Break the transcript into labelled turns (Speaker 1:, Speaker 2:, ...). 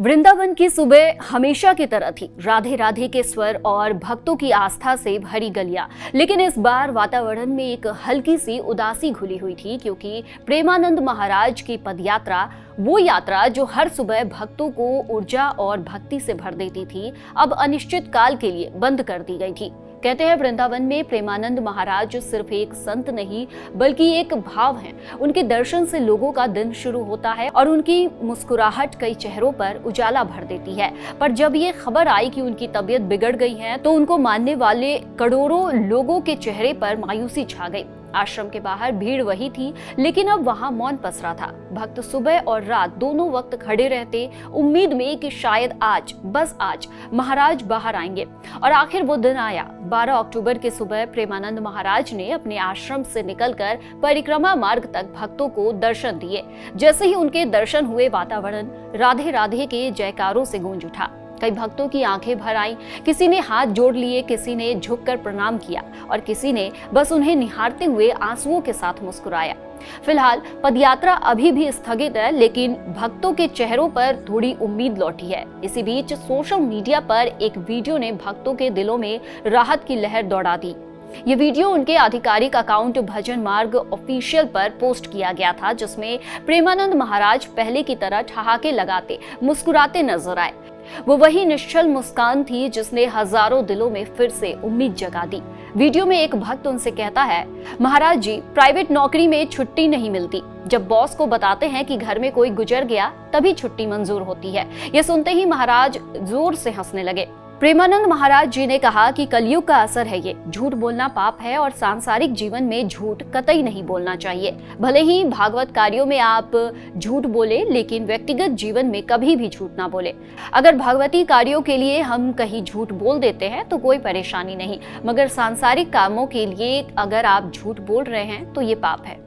Speaker 1: वृंदावन की सुबह हमेशा की तरह थी। राधे राधे के स्वर और भक्तों की आस्था से भरी गलियां। लेकिन इस बार वातावरण में एक हल्की सी उदासी घुली हुई थी, क्योंकि प्रेमानंद महाराज की पदयात्रा, वो यात्रा जो हर सुबह भक्तों को ऊर्जा और भक्ति से भर देती थी, अब अनिश्चित काल के लिए बंद कर दी गई थी। कहते हैं वृंदावन में प्रेमानंद महाराज सिर्फ एक संत नहीं बल्कि एक भाव हैं। उनके दर्शन से लोगों का दिन शुरू होता है और उनकी मुस्कुराहट कई चेहरों पर उजाला भर देती है। पर जब ये खबर आई कि उनकी तबीयत बिगड़ गई है, तो उनको मानने वाले करोड़ों लोगों के चेहरे पर मायूसी छा गई। आश्रम के बाहर भीड़ वही थी, लेकिन अब वहां मौन पसरा था। भक्त सुबह और रात दोनों वक्त खड़े रहते, उम्मीद में कि शायद आज, बस आज, महाराज बाहर आएंगे। और आखिर वो दिन आया। 12 अक्टूबर की सुबह प्रेमानंद महाराज ने अपने आश्रम से निकलकर परिक्रमा मार्ग तक भक्तों को दर्शन दिए। जैसे ही उनके दर्शन हुए, वातावरण राधे राधे के जयकारों से गूंज उठा। कई भक्तों की आंखें भर आईं, किसी ने हाथ जोड़ लिए, किसी ने झुककर प्रणाम किया और किसी ने बस उन्हें निहारते हुए आंसुओं के साथ मुस्कुराया। फिलहाल पदयात्रा अभी भी स्थगित है, लेकिन भक्तों के चेहरों पर थोड़ी उम्मीद लौटी है। इसी बीच सोशल मीडिया पर एक वीडियो ने भक्तों के दिलों में राहत की लहर दौड़ा दी। ये वीडियो उनके आधिकारिक अकाउंट भजन मार्ग ऑफिशियल पर पोस्ट किया गया था, जिसमें प्रेमानंद महाराज पहले की तरह ठहाके लगाते, मुस्कुराते नजर आए। वो वही निश्चल मुस्कान थी जिसने हजारों दिलों में फिर से उम्मीद जगा दी। वीडियो में एक भक्त उनसे कहता है, महाराज जी, प्राइवेट नौकरी में छुट्टी नहीं मिलती। जब बॉस को बताते हैं कि घर में कोई गुजर गया, तभी छुट्टी मंजूर होती है। ये सुनते ही महाराज जोर से हंसने लगे। प्रेमानंद महाराज जी ने कहा कि कलयुग का असर है ये। झूठ बोलना पाप है और सांसारिक जीवन में झूठ कतई नहीं बोलना चाहिए। भले ही भागवत कार्यों में आप झूठ बोले, लेकिन व्यक्तिगत जीवन में कभी भी झूठ ना बोले। अगर भागवती कार्यों के लिए हम कहीं झूठ बोल देते हैं तो कोई परेशानी नहीं, मगर सांसारिक कामों के लिए अगर आप झूठ बोल रहे हैं तो ये पाप है।